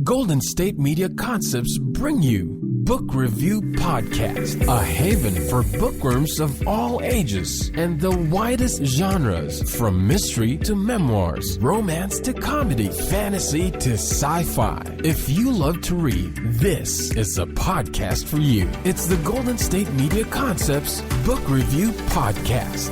Golden State Media Concepts bring you Book Review Podcast, a haven for bookworms of all ages and the widest genres, from mystery to memoirs, romance to comedy, fantasy to sci-fi. If you love to read, this is a podcast for you. It's the Golden State Media Concepts Book Review Podcast.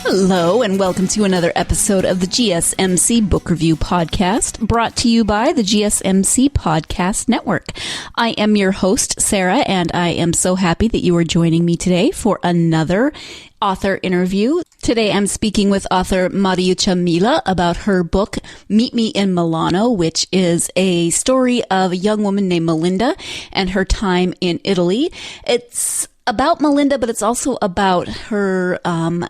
Hello, and welcome to another episode of the GSMC Book Review Podcast, brought to you by the GSMC Podcast Network. I am your host, Sarah, and I am so happy that you are joining me today for another author interview. Today I'm speaking with author Mariuccia Milla about her book, Meet Me in Milano, which is a story of a young woman named Melinda and her time in Italy. It's about Melinda, but it's also about her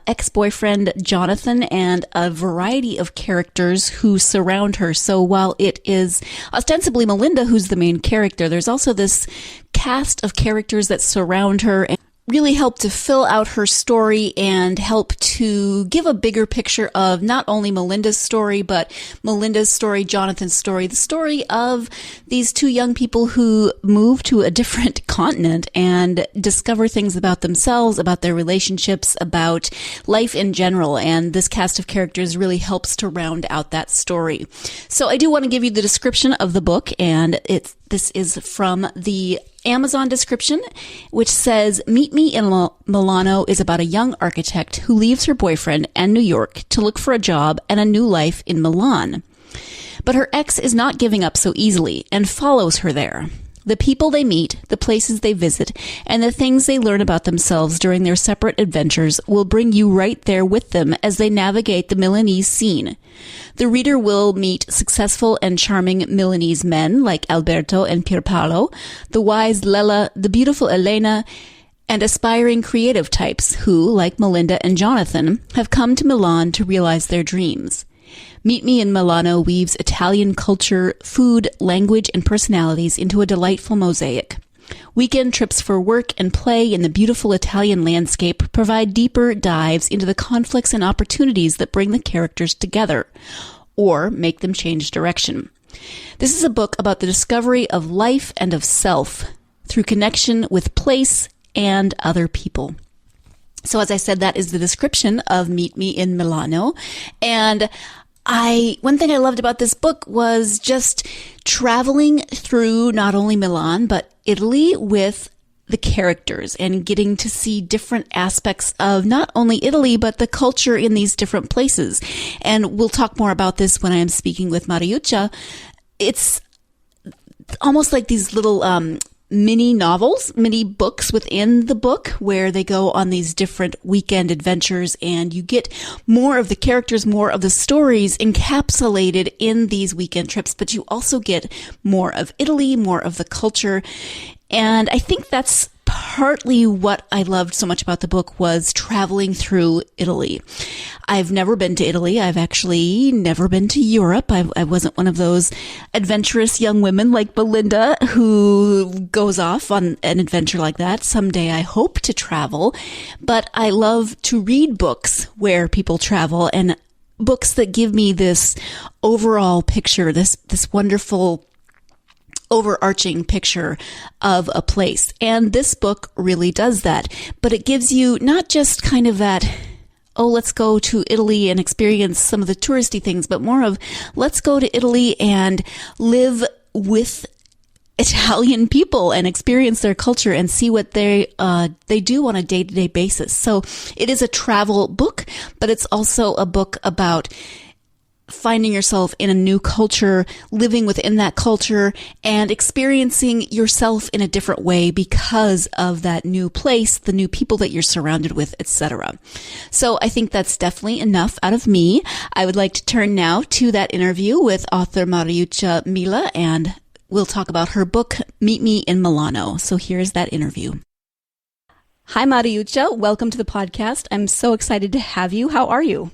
ex-boyfriend, Jonathan, and a variety of characters who surround her. So while it is ostensibly Melinda who's the main character, there's also this cast of characters that surround her and really help to fill out her story and help to give a bigger picture of not only Melinda's story, but Melinda's story, Jonathan's story, the story of these two young people who move to a different continent and discover things about themselves, about their relationships, about life in general. And this cast of characters really helps to round out that story. So I do want to give you the description of the book, and this is from the Amazon description, which says, Meet Me in Milano is about a young architect who leaves her boyfriend and New York to look for a job and a new life in Milan. But her ex is not giving up so easily and follows her there. The people they meet, the places they visit, and the things they learn about themselves during their separate adventures will bring you right there with them as they navigate the Milanese scene. The reader will meet successful and charming Milanese men like Alberto and Pierpaolo, the wise Lella, the beautiful Elena, and aspiring creative types who, like Melinda and Jonathan, have come to Milan to realize their dreams. Meet Me in Milano weaves Italian culture, food, language, and personalities into a delightful mosaic. Weekend trips for work and play in the beautiful Italian landscape provide deeper dives into the conflicts and opportunities that bring the characters together, or make them change direction. This is a book about the discovery of life and of self through connection with place and other people. So as I said, that is the description of Meet Me in Milano. And one thing I loved about this book was just traveling through not only Milan, but Italy with the characters and getting to see different aspects of not only Italy, but the culture in these different places. And we'll talk more about this when I am speaking with Mariuccia. It's almost like these little, mini novels, mini books within the book where they go on these different weekend adventures, and you get more of the characters, more of the stories encapsulated in these weekend trips, but you also get more of Italy, more of the culture. And I think that's partly what I loved so much about the book was traveling through Italy. I've never been to Italy. I've actually never been to Europe. I wasn't one of those adventurous young women like Melinda who goes off on an adventure like that. Someday I hope to travel, but I love to read books where people travel and books that give me this overall picture, this wonderful overarching picture of a place. And this book really does that. But it gives you not just kind of that, oh, let's go to Italy and experience some of the touristy things, but more of, let's go to Italy and live with Italian people and experience their culture and see what they do on a day-to-day basis. So it is a travel book, but it's also a book about finding yourself in a new culture, living within that culture, and experiencing yourself in a different way because of that new place, the new people that you're surrounded with, etc. So I think that's definitely enough out of me. I would like to turn now to that interview with author Mariuccia Milla, and we'll talk about her book, Meet Me in Milano. So here's that interview. Hi, Mariuccia. Welcome to the podcast. I'm so excited to have you. How are you?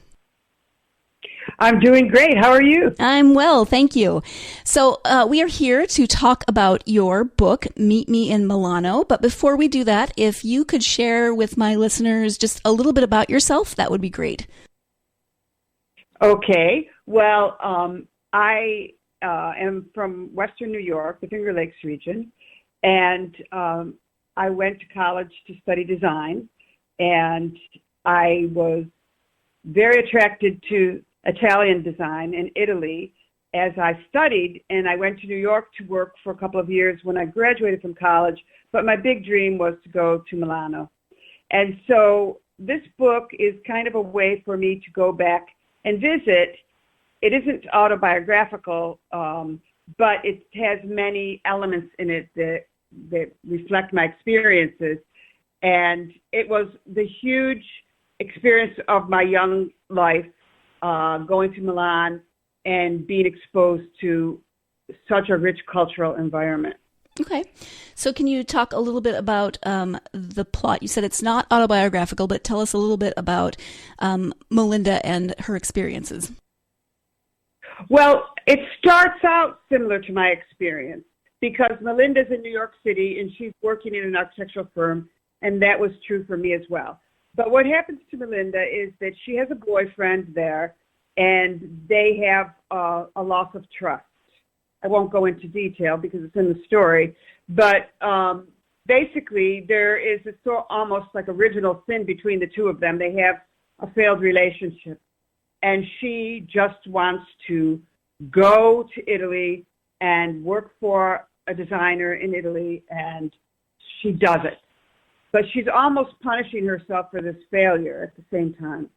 I'm doing great. How are you? I'm well, thank you. So we are here to talk about your book, Meet Me in Milano. But before we do that, if you could share with my listeners just a little bit about yourself, that would be great. Okay. Well, I am from Western New York, the Finger Lakes region, and I went to college to study design, and I was very attracted to Italian design in Italy as I studied, and I went to New York to work for a couple of years when I graduated from college, but my big dream was to go to Milano. And so this book is kind of a way for me to go back and visit. It isn't autobiographical, but it has many elements in it that reflect my experiences. And it was the huge experience of my young life, going to Milan and being exposed to such a rich cultural environment. Okay. So can you talk a little bit about the plot? You said it's not autobiographical, but tell us a little bit about Melinda and her experiences. Well, it starts out similar to my experience because Melinda's in New York City and she's working in an architectural firm, and that was true for me as well. But what happens to Melinda is that she has a boyfriend there, and they have a loss of trust. I won't go into detail because it's in the story, but basically there is a almost like original sin between the two of them. They have a failed relationship, and she just wants to go to Italy and work for a designer in Italy, and she does it. But she's almost punishing herself for this failure at the same time.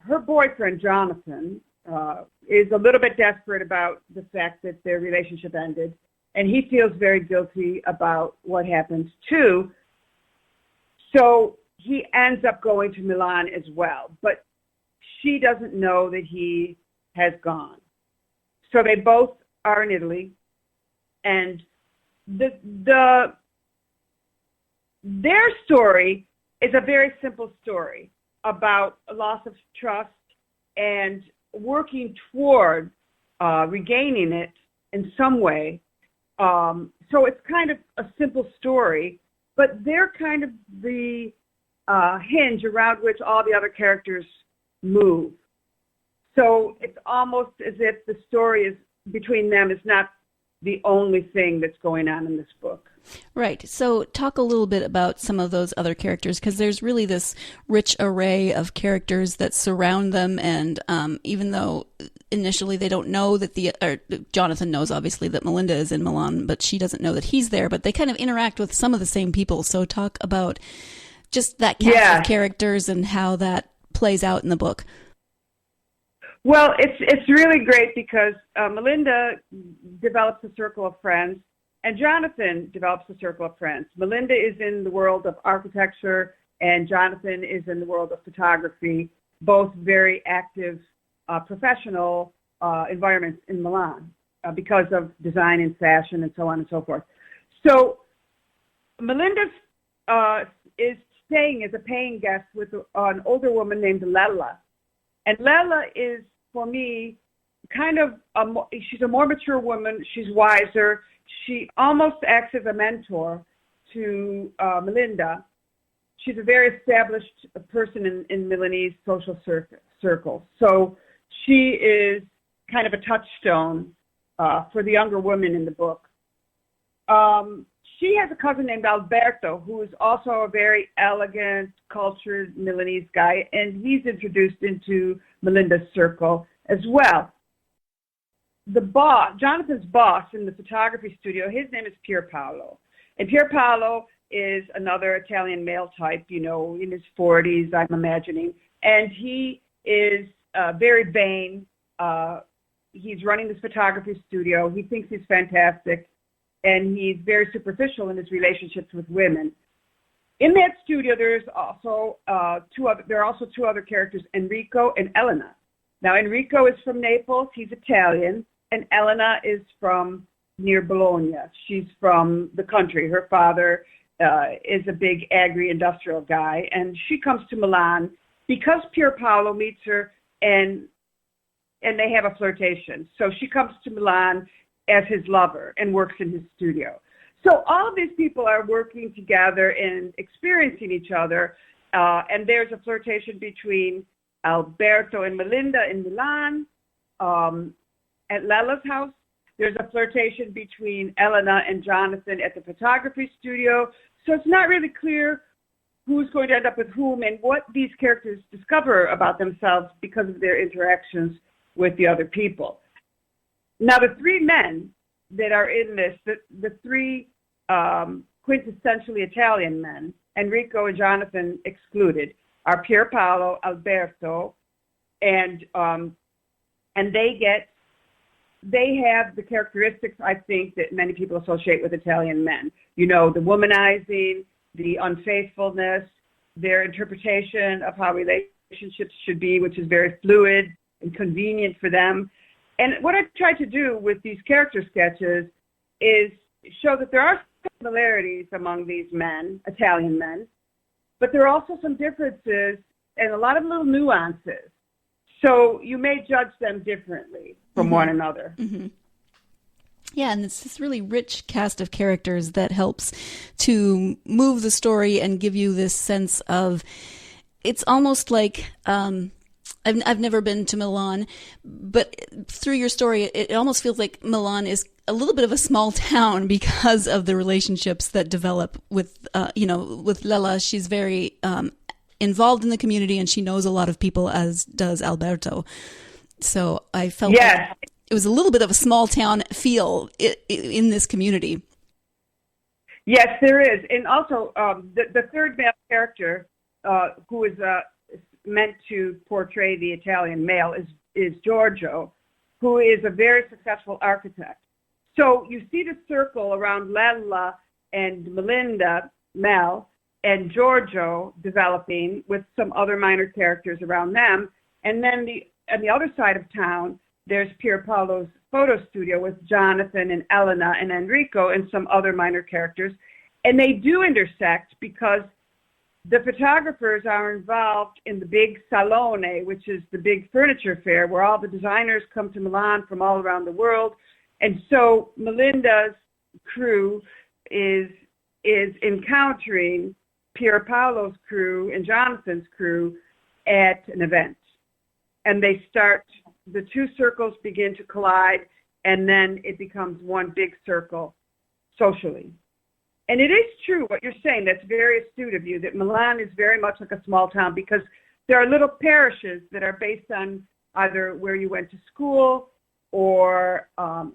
Her boyfriend, Jonathan, is a little bit desperate about the fact that their relationship ended, and he feels very guilty about what happened too. So he ends up going to Milan as well, but she doesn't know that he has gone. So they both are in Italy, and their story is a very simple story about a loss of trust and working toward regaining it in some way. So it's kind of a simple story, but they're kind of the hinge around which all the other characters move. So it's almost as if the story is between them is not the only thing that's going on in this book. Right. So talk a little bit about some of those other characters, because there's really this rich array of characters that surround them. And even though initially they don't know that Jonathan knows obviously that Melinda is in Milan, but she doesn't know that he's there, but they kind of interact with some of the same people. So talk about just that cast of characters and how that plays out in the book. Well, it's really great because Melinda develops a circle of friends, and Jonathan develops a circle of friends. Melinda is in the world of architecture, and Jonathan is in the world of photography, both very active professional environments in Milan because of design and fashion and so on and so forth. So Melinda is staying as a paying guest with an older woman named Lella. And Lella is, for me, kind of, she's a more mature woman. She's wiser. She almost acts as a mentor to Melinda. She's a very established person in Milanese social circles. So she is kind of a touchstone for the younger women in the book. She has a cousin named Alberto, who is also a very elegant, cultured Milanese guy, and he's introduced into Melinda's circle as well. The boss, Jonathan's boss in the photography studio, his name is Pier Paolo. And Pier Paolo is another Italian male type, in his 40s, I'm imagining. And he is very vain. He's running this photography studio. He thinks he's fantastic. And he's very superficial in his relationships with women. In that studio, there are also two other characters, Enrico and Elena. Now, Enrico is from Naples. He's Italian. And Elena is from near Bologna. She's from the country. Her father is a big agri-industrial guy. And she comes to Milan because Pier Paolo meets her and they have a flirtation. So she comes to Milan as his lover and works in his studio. So all of these people are working together and experiencing each other, and there's a flirtation between Alberto and Melinda in Milan at Lella's house. There's a flirtation between Elena and Jonathan at the photography studio. So it's not really clear who's going to end up with whom and what these characters discover about themselves because of their interactions with the other people. Now, the three men that are in this, the three quintessentially Italian men, Enrico and Jonathan excluded, are Pier Paolo, Alberto, and they have the characteristics, I think, that many people associate with Italian men. You know, the womanizing, the unfaithfulness, their interpretation of how relationships should be, which is very fluid and convenient for them. And what I've tried to do with these character sketches is show that there are similarities among these men, Italian men, but there are also some differences and a lot of little nuances. So you may judge them differently from one another. Mm-hmm. Yeah, and it's this really rich cast of characters that helps to move the story and give you this sense of, it's almost like, I've never been to Milan, but through your story, it almost feels like Milan is a little bit of a small town because of the relationships that develop with, with Lella. She's very involved in the community, and she knows a lot of people, as does Alberto. So I felt like it was a little bit of a small town feel in this community. Yes, there is. And also the third male character who is meant to portray the Italian male is Giorgio, who is a very successful architect. So you see the circle around Lella and Melinda, Mel, and Giorgio developing with some other minor characters around them. And then on the other side of town, there's Pier Paolo's photo studio with Jonathan and Elena and Enrico and some other minor characters. And they do intersect because the photographers are involved in the big Salone, which is the big furniture fair where all the designers come to Milan from all around the world. And so Melinda's crew is encountering Pier Paolo's crew and Jonathan's crew at an event. And the two circles begin to collide, and then it becomes one big circle socially. And it is true what you're saying. That's very astute of you, that Milan is very much like a small town because there are little parishes that are based on either where you went to school or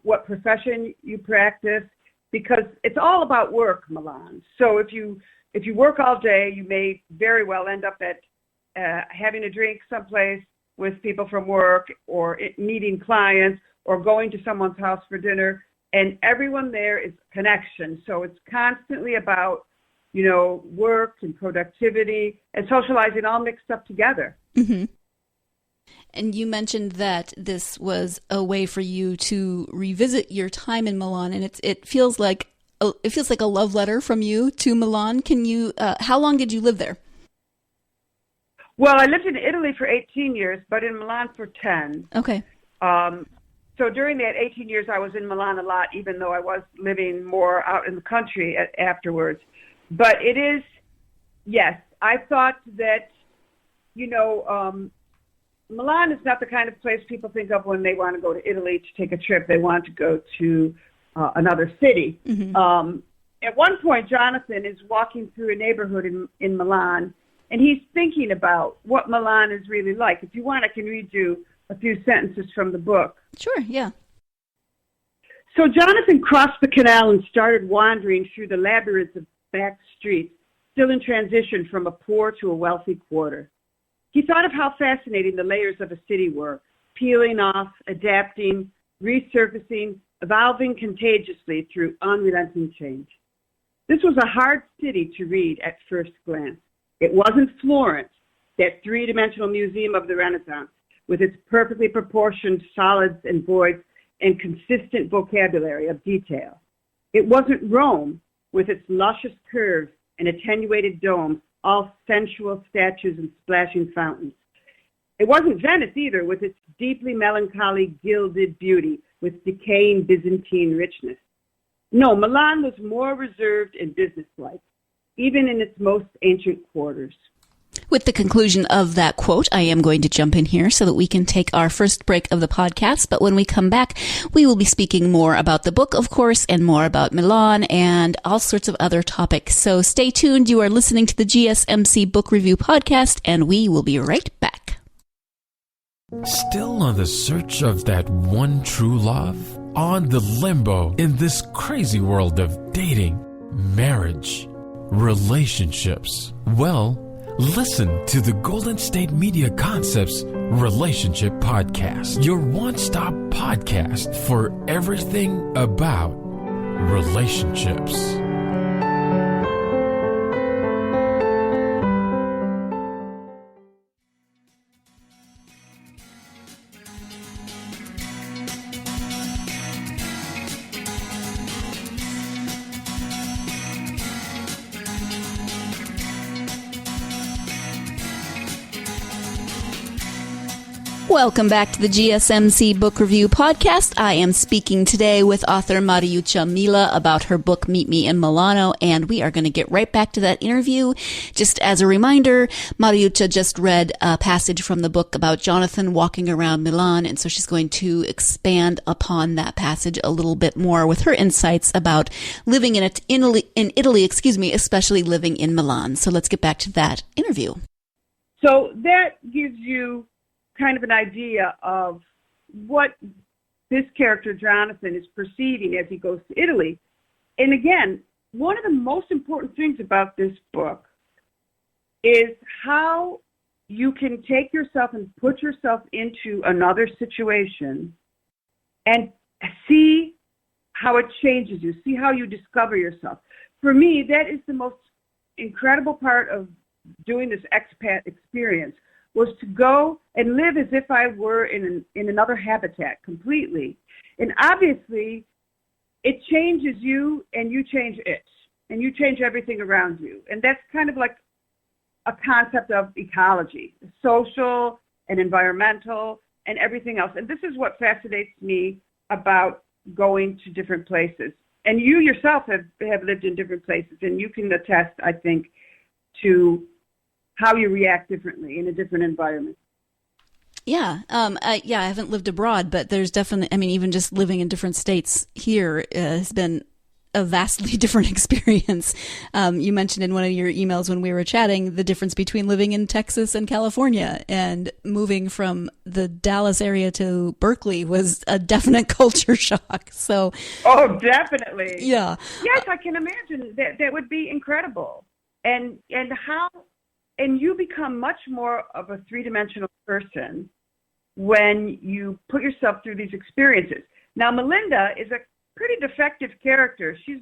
what profession you practice, because it's all about work, Milan. So if you work all day, you may very well end up at having a drink someplace with people from work, or meeting clients, or going to someone's house for dinner. And everyone there is connection. So it's constantly about, work and productivity and socializing all mixed up together. Mm-hmm. And you mentioned that this was a way for you to revisit your time in Milan, and it feels like a love letter from you to Milan. Can you? How long did you live there? Well, I lived in Italy for 18 years, but in Milan for 10. Okay. So during that 18 years, I was in Milan a lot, even though I was living more out in the country afterwards. But it is, yes, I thought that, Milan is not the kind of place people think of when they want to go to Italy to take a trip. They want to go to another city. Mm-hmm. At one point, Jonathan is walking through a neighborhood in Milan, and he's thinking about what Milan is really like. If you want, I can read you a few sentences from the book. Sure, yeah. So Jonathan crossed the canal and started wandering through the labyrinth of back streets, still in transition from a poor to a wealthy quarter. He thought of how fascinating the layers of a city were, peeling off, adapting, resurfacing, evolving contagiously through unrelenting change. This was a hard city to read at first glance. It wasn't Florence, that three-dimensional museum of the Renaissance, with its perfectly proportioned solids and voids and consistent vocabulary of detail. It wasn't Rome, with its luscious curves and attenuated domes, all sensual statues and splashing fountains. It wasn't Venice either, with its deeply melancholy gilded beauty, with decaying Byzantine richness. No, Milan was more reserved and businesslike, even in its most ancient quarters. With the conclusion of that quote, I am going to jump in here so that we can take our first break of the podcast. But when we come back, we will be speaking more about the book, of course, and more about Milan and all sorts of other topics. So stay tuned. You are listening to the GSMC Book Review Podcast, and we will be right back. Still on the search of that one true love? On the limbo in this crazy world of dating, marriage, relationships? Well, listen to the Golden State Media Concepts Relationship Podcast, your one-stop podcast for everything about relationships. Welcome back to the GSMC Book Review Podcast. I am speaking today with author Mariuccia Milla about her book, Meet Me in Milano, and we are going to get right back to that interview. Just as a reminder, Mariuccia just read a passage from the book about Jonathan walking around Milan, and so she's going to expand upon that passage a little bit more with her insights about living in Italy, especially living in Milan. So let's get back to that interview. So that gives you kind of an idea of what this character, Jonathan, is perceiving as he goes to Italy. And again, one of the most important things about this book is how you can take yourself and put yourself into another situation and see how it changes you, see how you discover yourself. For me, that is the most incredible part of doing this expat experience, was to go and live as if I were in another habitat completely. And obviously, it changes you and you change it. And you change everything around you. And that's kind of like a concept of ecology, social and environmental and everything else. And this is what fascinates me about going to different places. And you yourself have lived in different places, and you can attest, I think, to how you react differently in a different environment. Yeah. I haven't lived abroad, but there's definitely, even just living in different states here has been a vastly different experience. You mentioned in one of your emails when we were chatting the difference between living in Texas and California, and moving from the Dallas area to Berkeley was a definite culture shock. So, oh, definitely. Yeah. Yes, I can imagine that would be incredible. And you become much more of a three-dimensional person when you put yourself through these experiences. Now, Melinda is a pretty defective character. She's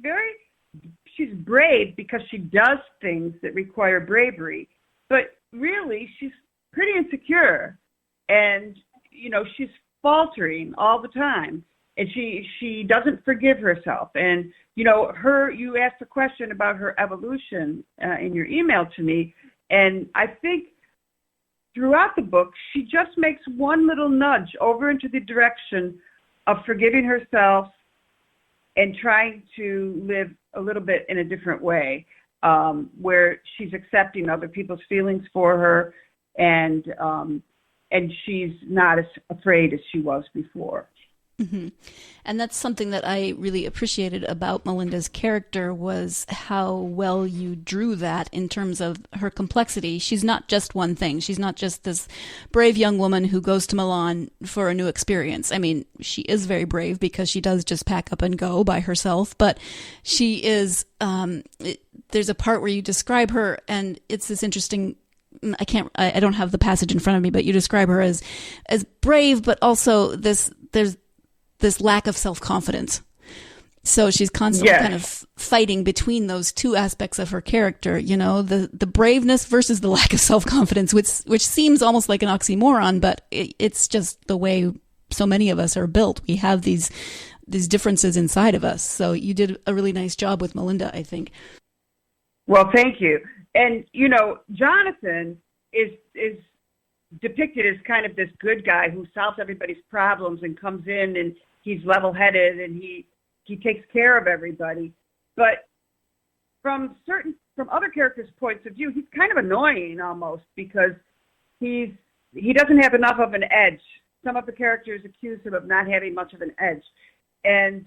brave because she does things that require bravery, but really she's pretty insecure, and she's faltering all the time, and she doesn't forgive herself. And you asked a question about her evolution in your email to me. And I think throughout the book, she just makes one little nudge over into the direction of forgiving herself and trying to live a little bit in a different way, where she's accepting other people's feelings for her, and she's not as afraid as she was before. Mm-hmm. And that's something that I really appreciated about Melinda's character, was how well you drew that in terms of her complexity. She's not just one thing. She's not just this brave young woman who goes to Milan for a new experience. She is very brave because she does just pack up and go by herself, but she is, there's a part where you describe her, and it's this interesting, I don't have the passage in front of me, but you describe her as brave, but also there's this lack of self-confidence. So she's constantly kind of fighting between those two aspects of her character, the braveness versus the lack of self-confidence, which seems almost like an oxymoron, but it's just the way so many of us are built. We have these differences inside of us. So you did a really nice job with Melinda, I think. Well, thank you. And, Jonathan is depicted as kind of this good guy who solves everybody's problems and comes in and he's level-headed and he takes care of everybody. But from other characters' points of view, he's kind of annoying almost because he doesn't have enough of an edge. Some of the characters accuse him of not having much of an edge. And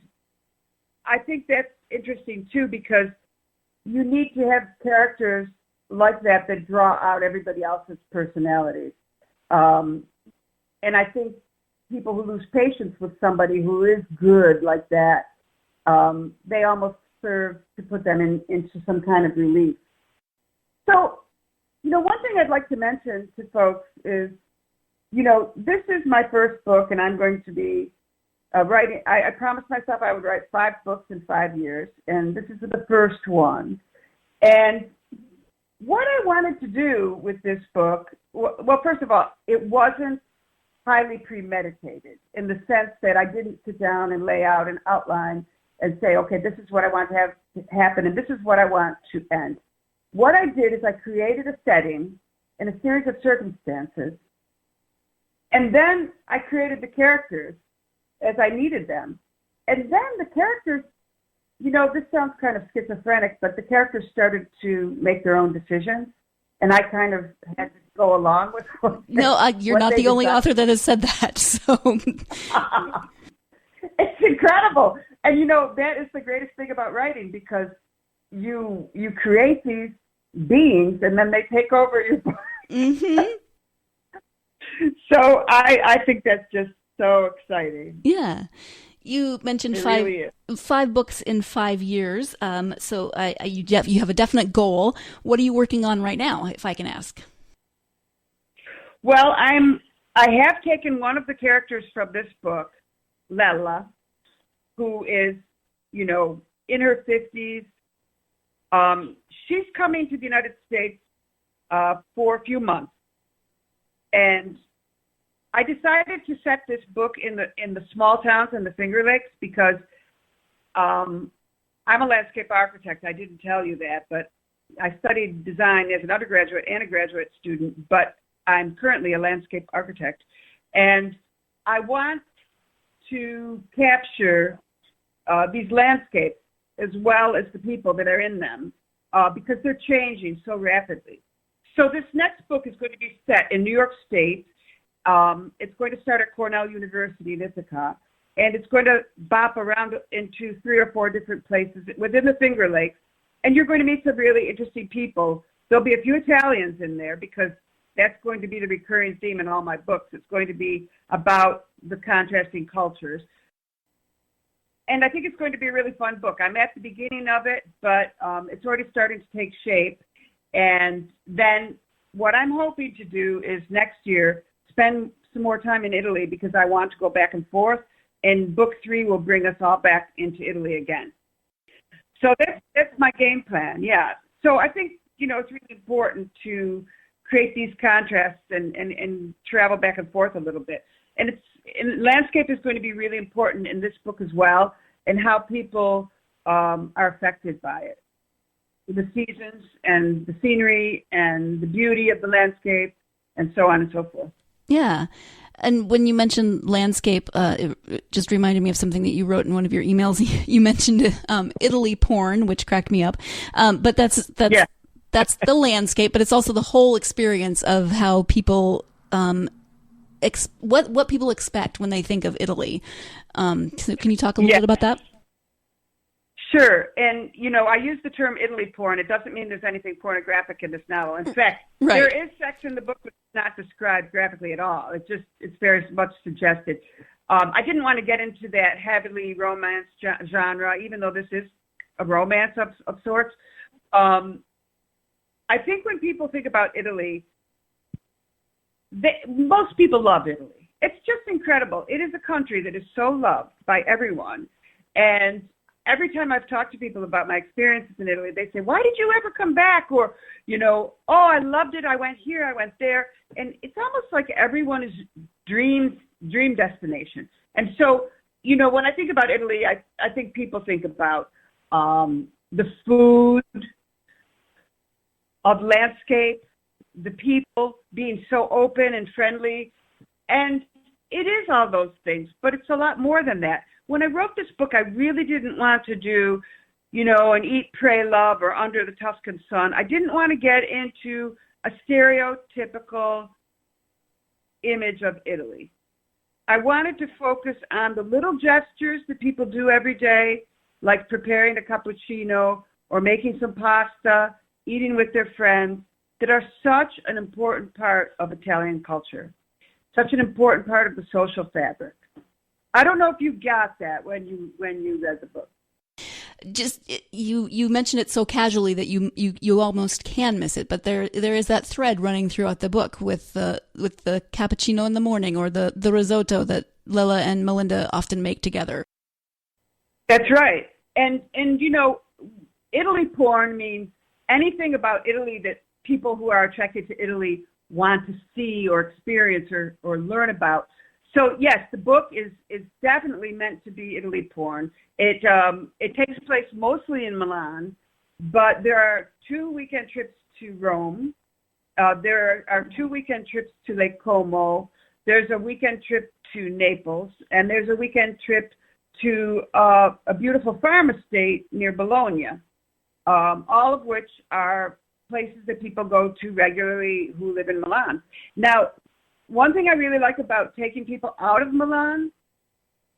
I think that's interesting too, because you need to have characters like that draw out everybody else's personalities. And I think people who lose patience with somebody who is good like that, they almost serve to put them into some kind of relief. So, one thing I'd like to mention to folks is, this is my first book, and I'm going to be writing. I promised myself I would write 5 books in 5 years, and this is the first one. And what I wanted to do with this book, well, first of all, it wasn't highly premeditated in the sense that I didn't sit down and lay out an outline and say, okay, this is what I want to have happen, and this is what I want to end. What I did is I created a setting and a series of circumstances, and then I created the characters as I needed them. And then the characters, this sounds kind of schizophrenic, but the characters started to make their own decisions, and I kind of had to go along with what you're not the only author that has said that, so... It's incredible. And, that is the greatest thing about writing, because you create these beings, and then they take over your book. Mm-hmm. So I think that's just so exciting. Yeah. You mentioned five books in 5 years. So you have a definite goal. What are you working on right now, if I can ask? Well, I have taken one of the characters from this book, Lella, who is, in her 50s. She's coming to the United States for a few months. And I decided to set this book in the small towns and the Finger Lakes because I'm a landscape architect. I didn't tell you that, but I studied design as an undergraduate and a graduate student, but I'm currently a landscape architect. And I want to capture these landscapes as well as the people that are in them because they're changing so rapidly. So this next book is going to be set in New York State. It's going to start at Cornell University in Ithaca, and it's going to bop around into 3 or 4 different places within the Finger Lakes, and you're going to meet some really interesting people. There'll be a few Italians in there because that's going to be the recurring theme in all my books. It's going to be about the contrasting cultures. And I think it's going to be a really fun book. I'm at the beginning of it, but it's already starting to take shape. And then what I'm hoping to do is next year spend some more time in Italy because I want to go back and forth. And book 3 will bring us all back into Italy again. So that's my game plan, yeah. So I think, it's really important to create these contrasts and travel back and forth a little bit. And landscape is going to be really important in this book as well, and how people are affected by it. The seasons and the scenery and the beauty of the landscape and so on and so forth. Yeah. And when you mentioned landscape, it just reminded me of something that you wrote in one of your emails. You mentioned Italy porn, which cracked me up. But that's the landscape, but it's also the whole experience of how people what people expect when they think of Italy. So can you talk a little bit about that? Sure. And, I use the term Italy porn. It doesn't mean there's anything pornographic in this novel. In fact, There is sex in the book which is not described graphically at all. It's very much suggested. I didn't want to get into that heavily romance genre, even though this is a romance of sorts. I think when people think about Italy, most people love Italy. It's just incredible. It is a country that is so loved by everyone. And every time I've talked to people about my experiences in Italy, they say, why did you ever come back? Or, oh, I loved it. I went here, I went there. And it's almost like everyone is dream destination. And so, when I think about Italy, I think people think about the food, of landscape, the people being so open and friendly. And it is all those things, but it's a lot more than that. When I wrote this book, I really didn't want to do, an Eat, Pray, Love or Under the Tuscan Sun. I didn't want to get into a stereotypical image of Italy. I wanted to focus on the little gestures that people do every day, like preparing a cappuccino or making some pasta, eating with their friends, that are such an important part of Italian culture, such an important part of the social fabric. I don't know if you got that when you read the book. Just you mentioned it so casually that you almost can miss it, but there is that thread running throughout the book with the cappuccino in the morning or the risotto that Lella and Melinda often make together. That's right. And Italy porn means anything about Italy that people who are attracted to Italy want to see or experience or learn about. So yes, the book is definitely meant to be Italy porn. It takes place mostly in Milan, but there are 2 weekend trips to Rome. There are 2 weekend trips to Lake Como. There's a weekend trip to Naples, and there's a weekend trip to a beautiful farm estate near Bologna, all of which are places that people go to regularly who live in Milan. Now, one thing I really like about taking people out of Milan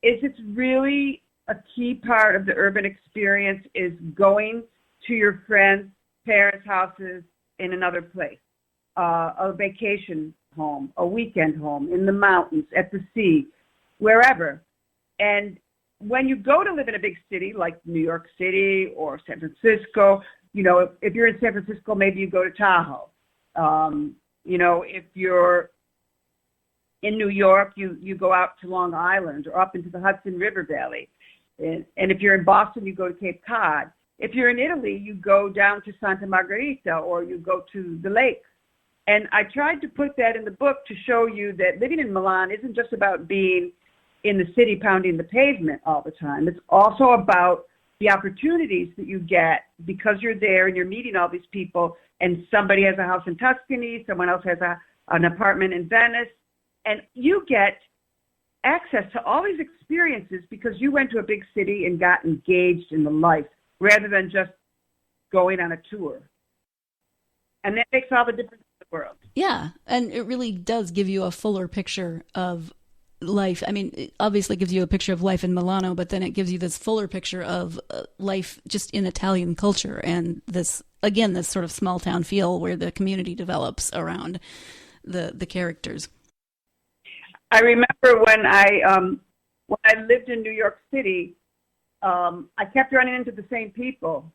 is it's really a key part of the urban experience is going to your friends' parents' houses in another place, a vacation home, a weekend home, in the mountains, at the sea, wherever. And when you go to live in a big city like New York City or San Francisco, if you're in San Francisco, maybe you go to Tahoe. If you're in New York, you go out to Long Island or up into the Hudson River Valley. And if you're in Boston, you go to Cape Cod. If you're in Italy, you go down to Santa Margherita or you go to the lakes. And I tried to put that in the book to show you that living in Milan isn't just about being in the city pounding the pavement all the time. It's also about the opportunities that you get because you're there and you're meeting all these people, and somebody has a house in Tuscany, someone else has an apartment in Venice, and you get access to all these experiences because you went to a big city and got engaged in the life rather than just going on a tour. And that makes all the difference in the world. Yeah, and it really does give you a fuller picture of life. I mean, it obviously gives you a picture of life in Milano, but then it gives you this fuller picture of life just in Italian culture and this sort of small town feel where the community develops around the characters. I remember when I lived in New York City, I kept running into the same people.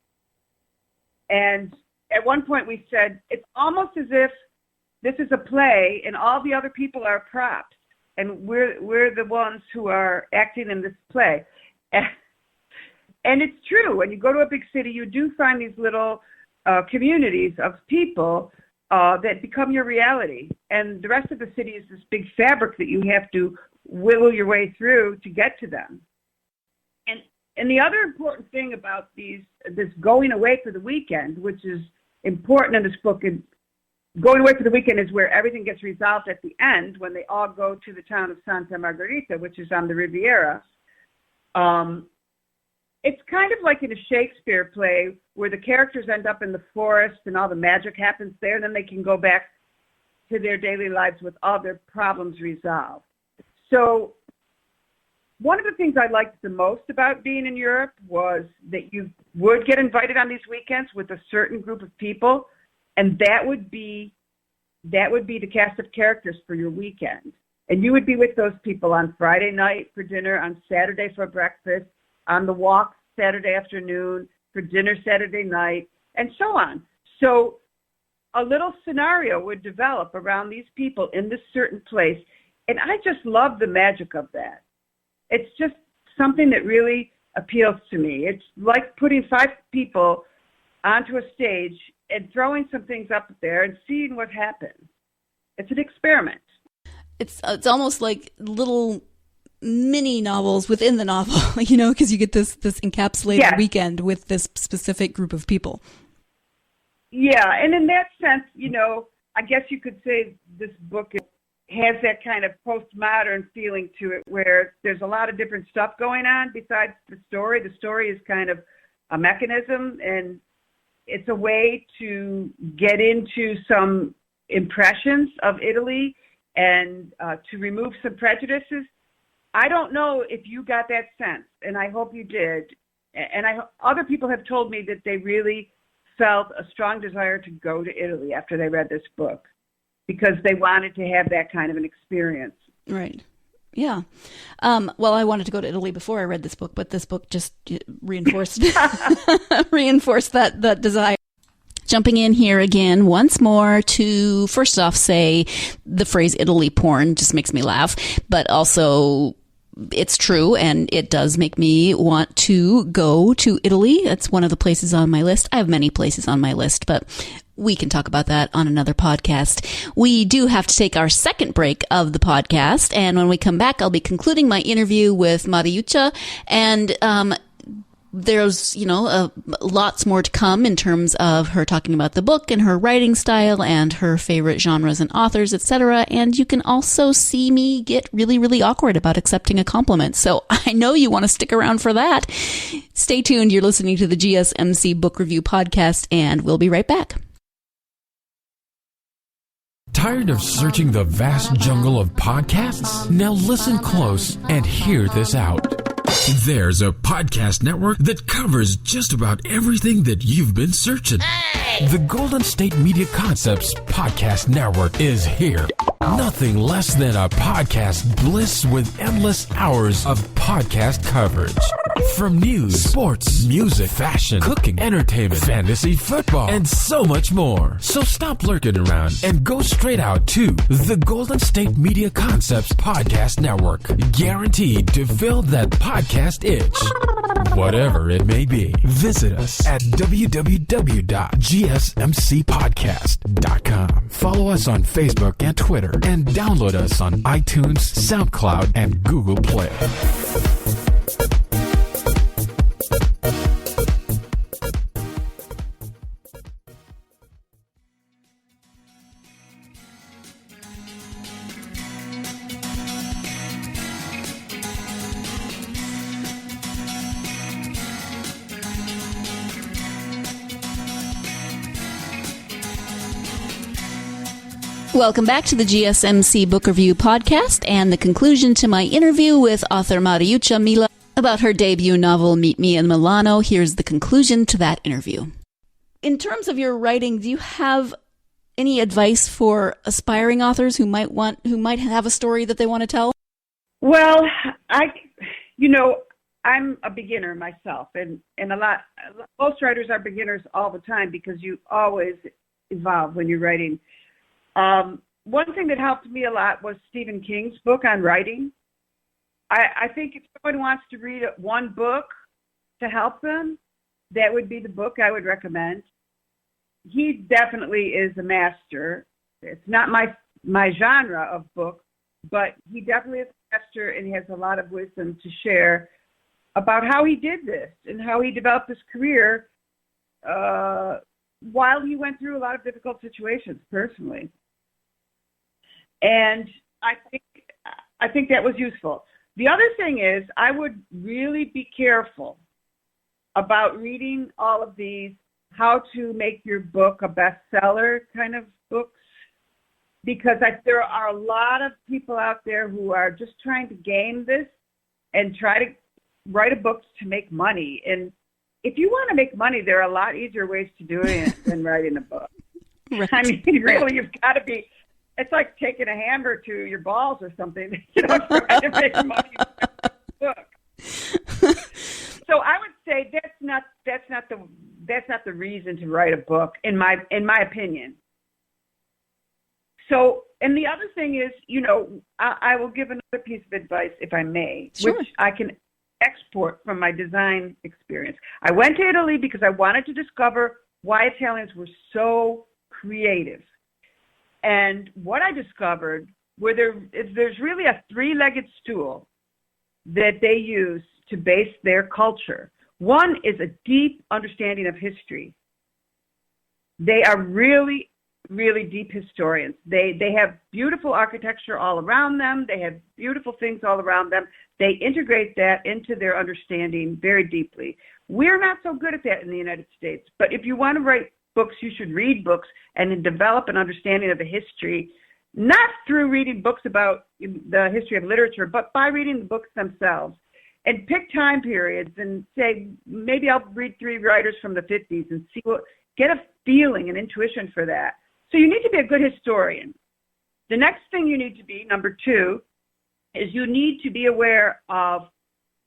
And at one point we said, it's almost as if this is a play and all the other people are props. And we're the ones who are acting in this play. And it's true. When you go to a big city, you do find these little communities of people that become your reality. And the rest of the city is this big fabric that you have to wiggle your way through to get to them. And the other important thing about this going away for the weekend, which is important in this book, and going away for the weekend is where everything gets resolved at the end when they all go to the town of Santa Margherita, which is on the Riviera. It's kind of like in a Shakespeare play where the characters end up in the forest and all the magic happens there, and then they can go back to their daily lives with all their problems resolved. So one of the things I liked the most about being in Europe was that you would get invited on these weekends with a certain group of people, and that would be the cast of characters for your weekend. And you would be with those people on Friday night for dinner, on Saturday for breakfast, on the walk Saturday afternoon, for dinner Saturday night, and so on. So a little scenario would develop around these people in this certain place. And I just love the magic of that. It's just something that really appeals to me. It's like putting 5 people onto a stage and throwing some things up there and seeing what happens. It's an experiment. It's almost like little mini novels within the novel, because you get this encapsulated weekend with this specific group of people. Yeah, and in that sense, I guess you could say this book has that kind of postmodern feeling to it where there's a lot of different stuff going on besides the story. The story is kind of a mechanism, and it's a way to get into some impressions of Italy and to remove some prejudices. I don't know if you got that sense, and I hope you did. And other people have told me that they really felt a strong desire to go to Italy after they read this book because they wanted to have that kind of an experience. Right. Yeah. Well, I wanted to go to Italy before I read this book, but this book just reinforced reinforced that desire. Jumping in here again once more to first off say the phrase Italy porn just makes me laugh, but also it's true and it does make me want to go to Italy. It's one of the places on my list. I have many places on my list, but we can talk about that on another podcast. We do have to take our second break of the podcast, and when we come back, I'll be concluding my interview with Mariuccia, and there's, lots more to come in terms of her talking about the book and her writing style and her favorite genres and authors, etc. And you can also see me get really, really awkward about accepting a compliment. So I know you want to stick around for that. Stay tuned. You're listening to the GSMC Book Review Podcast, and we'll be right back. Tired of searching the vast jungle of podcasts? Now listen close and hear this out. There's a podcast network that covers just about everything that you've been searching. Hey! The Golden State Media Concepts Podcast Network is here. Nothing less than a podcast bliss with endless hours of podcast coverage. From news, sports, music, fashion, cooking, entertainment, fantasy, football, and so much more. So stop lurking around and go straight out to the Golden State Media Concepts Podcast Network. Guaranteed to fill that podcast itch. Whatever it may be. Visit us at www.gsmcpodcast.com. Follow us on Facebook and Twitter, and download us on iTunes, SoundCloud, and Google Play. Welcome back to the GSMC Book Review Podcast and the conclusion to my interview with author Mariuccia Milla about her debut novel, Meet Me in Milano. Here's the conclusion to that interview. In terms of your writing, do you have any advice for aspiring authors who might have a story that they want to tell? Well, I'm a beginner myself, and most writers are beginners all the time because you always evolve when you're writing. One thing that helped me a lot was Stephen King's book on writing. I think if someone wants to read one book to help them, that would be the book I would recommend. He definitely is a master. It's not my genre of book, but he definitely is a master and has a lot of wisdom to share about how he did this and how he developed his career while he went through a lot of difficult situations personally. And I think that was useful. The other thing is I would really be careful about reading all of these how to make your book a bestseller kind of books, because there are a lot of people out there who are just trying to game this and try to write a book to make money. And if you want to make money, there are a lot easier ways to do it than writing a book. Right. I mean, really, you've got to be. It's like taking a hammer to your balls or something, trying to make money with a book. So I would say that's not the reason to write a book, in my opinion. So, and the other thing is, I will give another piece of advice, if I may, Sure. which I can export from my design experience. I went to Italy because I wanted to discover why Italians were so creative. And what I discovered there's really a three-legged stool that they use to base their culture. One is a deep understanding of history. They are really really deep historians. They have beautiful architecture all around them. They have beautiful things all around them. They integrate that into their understanding very deeply. We're not so good at that in the United States. But if you want to write books, you should read books and then develop an understanding of the history, not through reading books about the history of literature, but by reading the books themselves. And pick time periods and say, maybe I'll read 3 writers from the 50s and get a feeling and intuition for that. So you need to be a good historian. The next thing you need to be, number 2, is you need to be aware of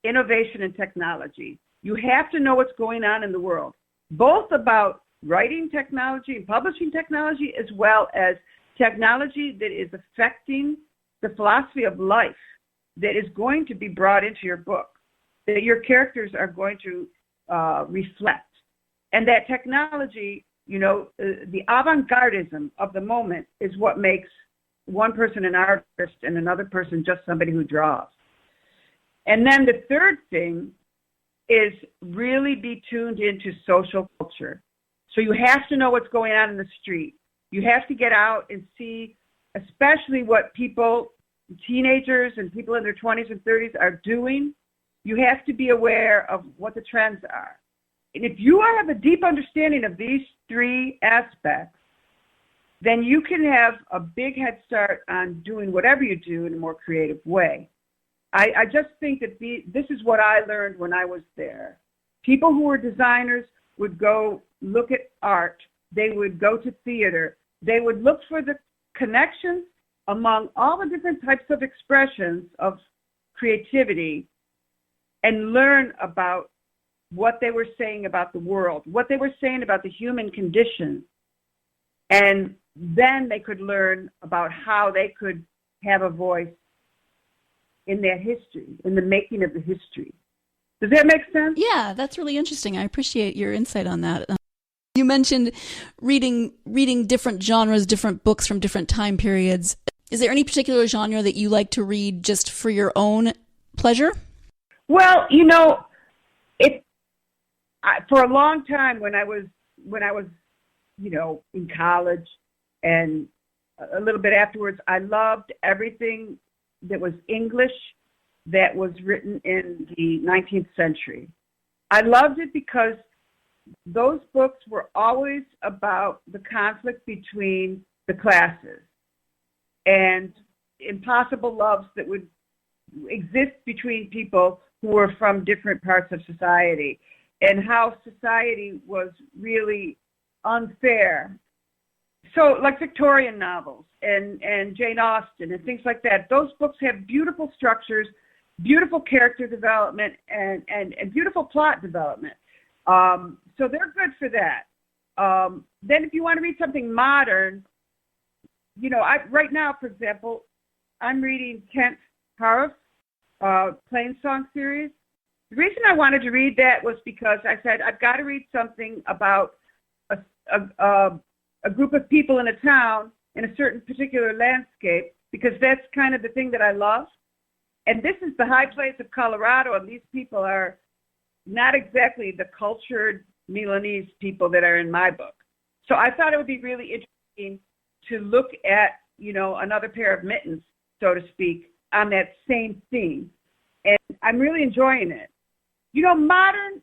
innovation and technology. You have to know what's going on in the world, both about writing technology and publishing technology, as well as technology that is affecting the philosophy of life that is going to be brought into your book, that your characters are going to reflect. And that technology, the avant-gardism of the moment is what makes one person an artist and another person just somebody who draws. And then the third thing is really be tuned into social culture. So you have to know what's going on in the street. You have to get out and see, especially what people, teenagers and people in their 20s and 30s are doing. You have to be aware of what the trends are. And if you have a deep understanding of these 3 aspects, then you can have a big head start on doing whatever you do in a more creative way. I just think that this is what I learned when I was there. People who were designers would go look at art. They would go to theater. They would look for the connections among all the different types of expressions of creativity and learn about what they were saying about the world, what they were saying about the human condition. And then they could learn about how they could have a voice in that history, in the making of the history. Does that make sense? Yeah, that's really interesting. I appreciate your insight on that. You mentioned reading different genres, different books from different time periods. Is there any particular genre that you like to read just for your own pleasure? Well, for a long time when I was in college and a little bit afterwards, I loved everything that was English that was written in the 19th century. I loved it because those books were always about the conflict between the classes and impossible loves that would exist between people who were from different parts of society, and how society was really unfair. So like Victorian novels and Jane Austen and things like that, those books have beautiful structures, beautiful character development, and beautiful plot development. So they're good for that. Then if you want to read something modern, right now, for example, I'm reading Kent Haruf's Plainsong series. The reason I wanted to read that was because I said, I've got to read something about a group of people in a town in a certain particular landscape, because that's kind of the thing that I love. And this is the high place of Colorado, and these people are not exactly the cultured Milanese people that are in my book. So I thought it would be really interesting to look at, another pair of mittens, so to speak, on that same theme. And I'm really enjoying it. Modern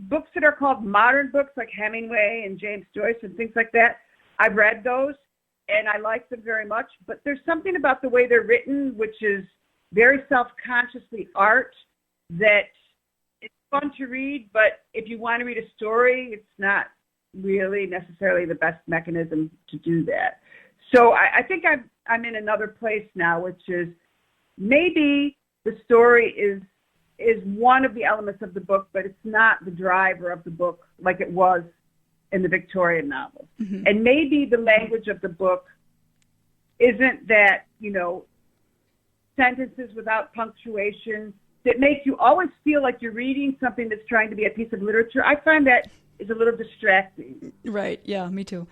books that are called modern books, like Hemingway and James Joyce and things like that, I've read those, and I like them very much. But there's something about the way they're written, which is very self-consciously art, that it's fun to read, but if you want to read a story, it's not really necessarily the best mechanism to do that. So I think I'm in another place now, which is maybe the story is one of the elements of the book, but it's not the driver of the book like it was in the Victorian novels. Mm-hmm. And maybe the language of the book isn't that, sentences without punctuation that make you always feel like you're reading something that's trying to be a piece of literature. I find that is a little distracting. Right. Yeah, me too.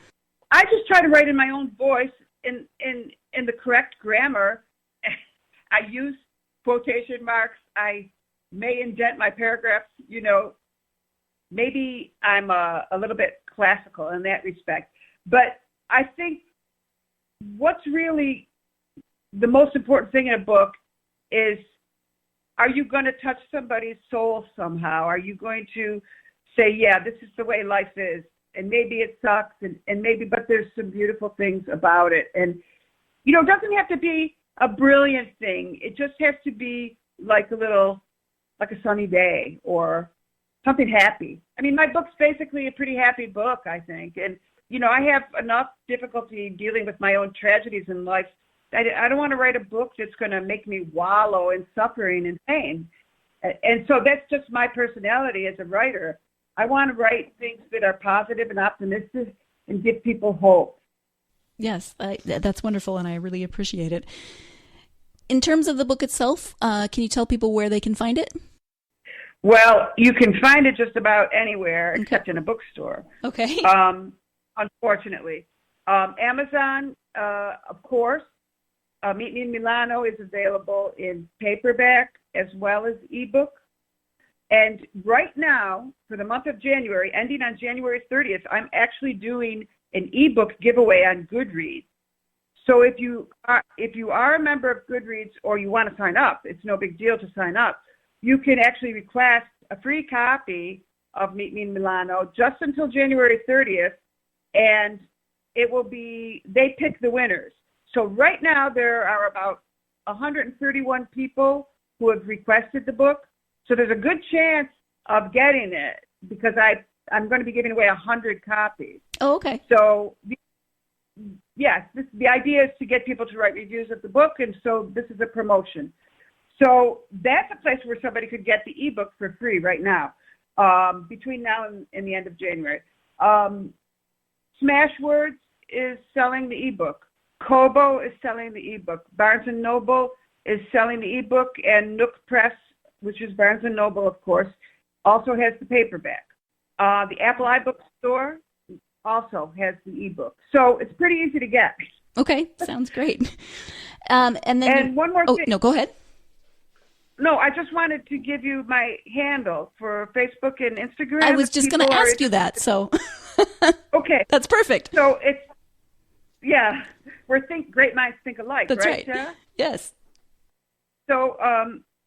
I just try to write in my own voice in the correct grammar. I use quotation marks. I may indent my paragraphs. Maybe I'm a little bit classical in that respect. But I think what's really the most important thing in a book is, are you going to touch somebody's soul somehow? Are you going to say, yeah, this is the way life is, and maybe it sucks, and maybe, but there's some beautiful things about it. And, you know, it doesn't have to be a brilliant thing. It just has to be like a sunny day or something happy. I mean, my book's basically a pretty happy book, I think. And, you know, I have enough difficulty dealing with my own tragedies in life. I don't want to write a book that's going to make me wallow in suffering and pain. And so that's just my personality as a writer. I want to write things that are positive and optimistic and give people hope. Yes, that's wonderful, and I really appreciate it. In terms of the book itself, can you tell people where they can find it? Well, you can find it just about anywhere except in a bookstore. Okay. Unfortunately. Amazon, of course. Meet Me in Milano is available in paperback as well as ebook. And right now, for the month of January, ending on January 30th, I'm actually doing an ebook giveaway on Goodreads. So if you are a member of Goodreads or you want to sign up, it's no big deal to sign up. You can actually request a free copy of Meet Me in Milano just until January 30th, and it will be, they pick the winners. So right now there are about 131 people who have requested the book. So there's a good chance of getting it because I'm going to be giving away 100 copies. Oh, okay. So, yes, the idea is to get people to write reviews of the book, and so this is a promotion. So that's a place where somebody could get the ebook for free right now, between now and the end of January. Smashwords is selling the ebook. Kobo is selling the ebook. Barnes & Noble is selling the ebook, and Nook Press, which is Barnes & Noble, of course, also has the paperback. The Apple iBook Store also has the ebook. So it's pretty easy to get. Okay, sounds great. And one more thing. No, go ahead. No, I just wanted to give you my handle for Facebook and Instagram. I was just going to ask you that, so. Okay. That's perfect. So it's, yeah, great minds think alike, That's right. Sarah? Yes. So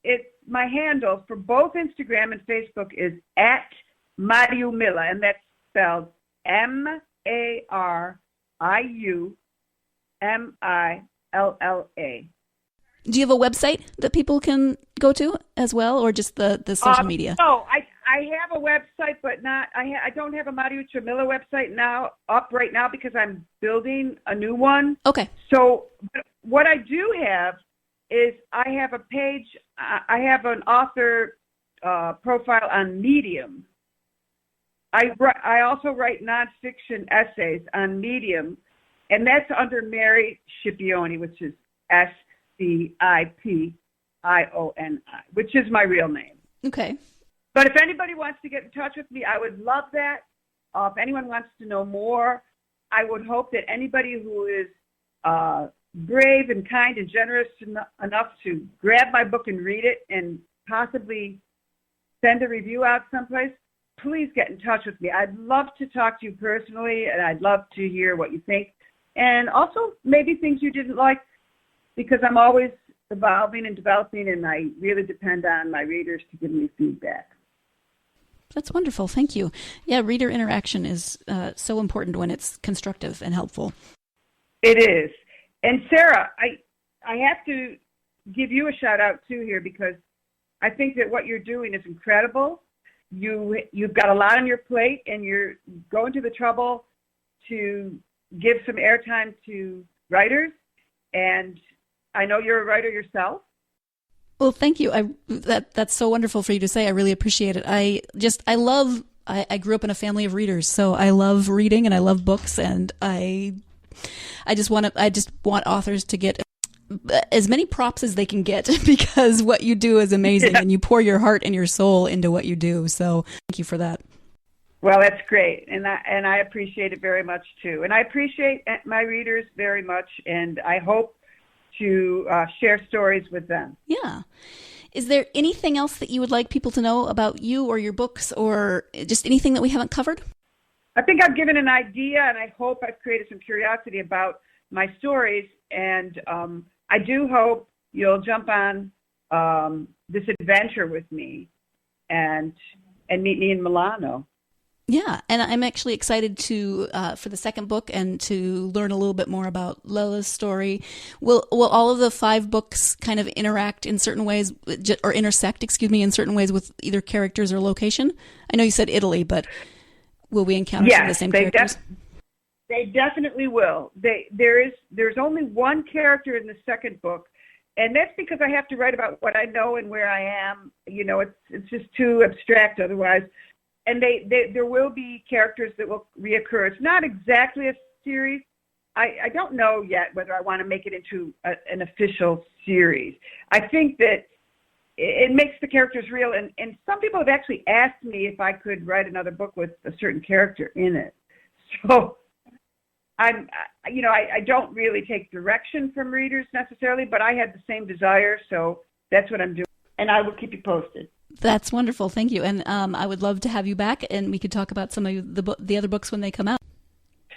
it's my handle for both Instagram and Facebook is at Mariuccia Milla, and that's spelled MARIUMILLA. Do you have a website that people can go to as well, or just the social media? No, I have a website, but not. I don't have a Mariuccia Milla website up right now because I'm building a new one. Okay. So what I do have is I have a page. I have an author profile on Medium. I also write nonfiction essays on Medium, and that's under Mary Scipioni, which is Scipioni, which is my real name. Okay. But if anybody wants to get in touch with me, I would love that. If anyone wants to know more, I would hope that anybody who is brave and kind and generous enough to grab my book and read it and possibly send a review out someplace, please get in touch with me. I'd love to talk to you personally, and I'd love to hear what you think. And also maybe things you didn't like, because I'm always evolving and developing, and I really depend on my readers to give me feedback. That's wonderful. Thank you. Yeah, reader interaction is so important when it's constructive and helpful. It is. And Sarah, I have to give you a shout out too here, because I think that what you're doing is incredible. You've got a lot on your plate, and you're going to the trouble to give some airtime to writers. And I know you're a writer yourself. Well, thank you. That's so wonderful for you to say. I really appreciate it. I grew up in a family of readers, so I love reading and I love books, and I just want authors to get as many props as they can get, because what you do is amazing, and you pour your heart and your soul into what you do. So thank you for that. Well, that's great, and I appreciate it very much too. And I appreciate my readers very much, and I hope to share stories with them. Yeah. Is there anything else that you would like people to know about you or your books, or just anything that we haven't covered? I think I've given an idea, and I hope I've created some curiosity about my stories. And I do hope you'll jump on this adventure with me and meet me in Milano. Yeah, and I'm actually excited to for the second book and to learn a little bit more about Lella's story. Will all of the 5 books kind of interact in certain ways, or intersect, in certain ways with either characters or location? I know you said Italy, but will we encounter some of the same characters? They definitely will. There's only one character in the second book, and that's because I have to write about what I know and where I am. You know, it's just too abstract otherwise. And there will be characters that will reoccur. It's not exactly a series. I don't know yet whether I want to make it into an official series. I think that it makes the characters real. And some people have actually asked me if I could write another book with a certain character in it. So I don't really take direction from readers necessarily, but I had the same desire. So that's what I'm doing. And I will keep you posted. That's wonderful. Thank you. And I would love to have you back, and we could talk about some of the other books when they come out.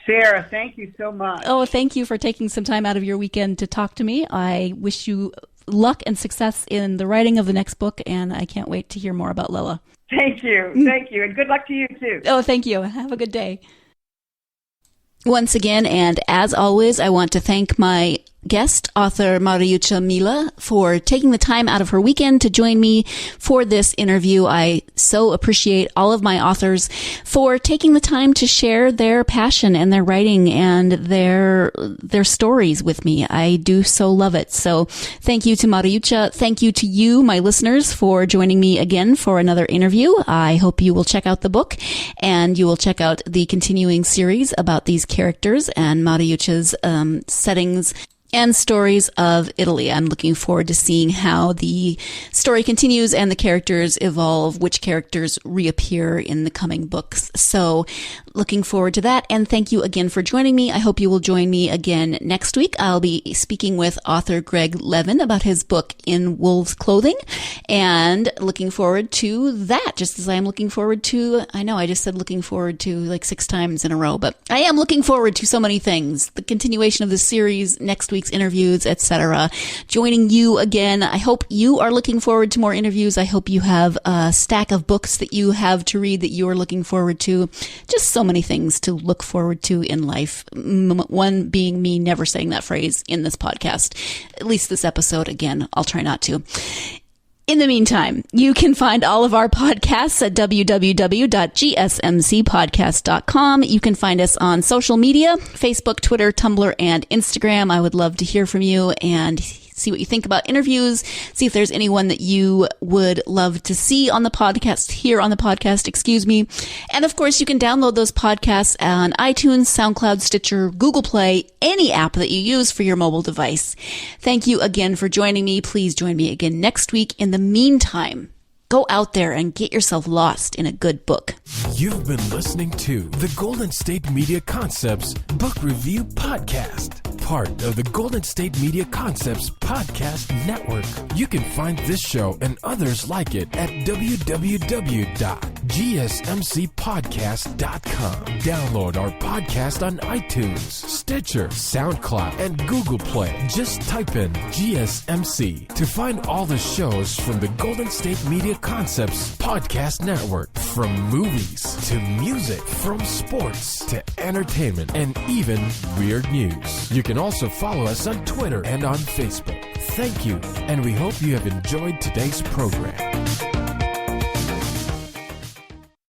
Sarah, thank you so much. Oh, thank you for taking some time out of your weekend to talk to me. I wish you luck and success in the writing of the next book, and I can't wait to hear more about Lella. Thank you. Thank you. And good luck to you, too. Oh, thank you. Have a good day. Once again, and as always, I want to thank my guest, author Mariuccia Milla, for taking the time out of her weekend to join me for this interview. I so appreciate all of my authors for taking the time to share their passion and their writing and their stories with me. I do so love it. So thank you to Mariuccia. Thank you to you, my listeners, for joining me again for another interview. I hope you will check out the book and you will check out the continuing series about these characters and Mariuccia's settings and stories of Italy. I'm looking forward to seeing how the story continues and the characters evolve, which characters reappear in the coming books. So looking forward to that. And thank you again for joining me. I hope you will join me again next week. I'll be speaking with author Greg Levin about his book In Wolves Clothing, and looking forward to that, just as I am looking forward to, I know I just said looking forward to like 6 times in a row, but I am looking forward to so many things. The continuation of the series, next week's interviews, etc. Joining you again. I hope you are looking forward to more interviews. I hope you have a stack of books that you have to read that you are looking forward to. Just so many things to look forward to in life. One being me never saying that phrase in this podcast. At least this episode. Again, I'll try not to. In the meantime, you can find all of our podcasts at www.gsmcpodcast.com. You can find us on social media, Facebook, Twitter, Tumblr, and Instagram. I would love to hear from you and see what you think about interviews, see if there's anyone that you would love to see on the podcast, here on the podcast, And of course, you can download those podcasts on iTunes, SoundCloud, Stitcher, Google Play, any app that you use for your mobile device. Thank you again for joining me. Please join me again next week. In the meantime, go out there and get yourself lost in a good book. You've been listening to the Golden State Media Concepts Book Review Podcast, part of the Golden State Media Concepts Podcast Network. You can find this show and others like it at www.gsmcpodcast.com. Download our podcast on iTunes, Stitcher, SoundCloud, and Google Play. Just type in GSMC to find all the shows from the Golden State Media Concepts Podcast Network. From movies to music, from sports to entertainment, and even weird news. You can also follow us on Twitter and on Facebook. Thank you, and we hope you have enjoyed today's program.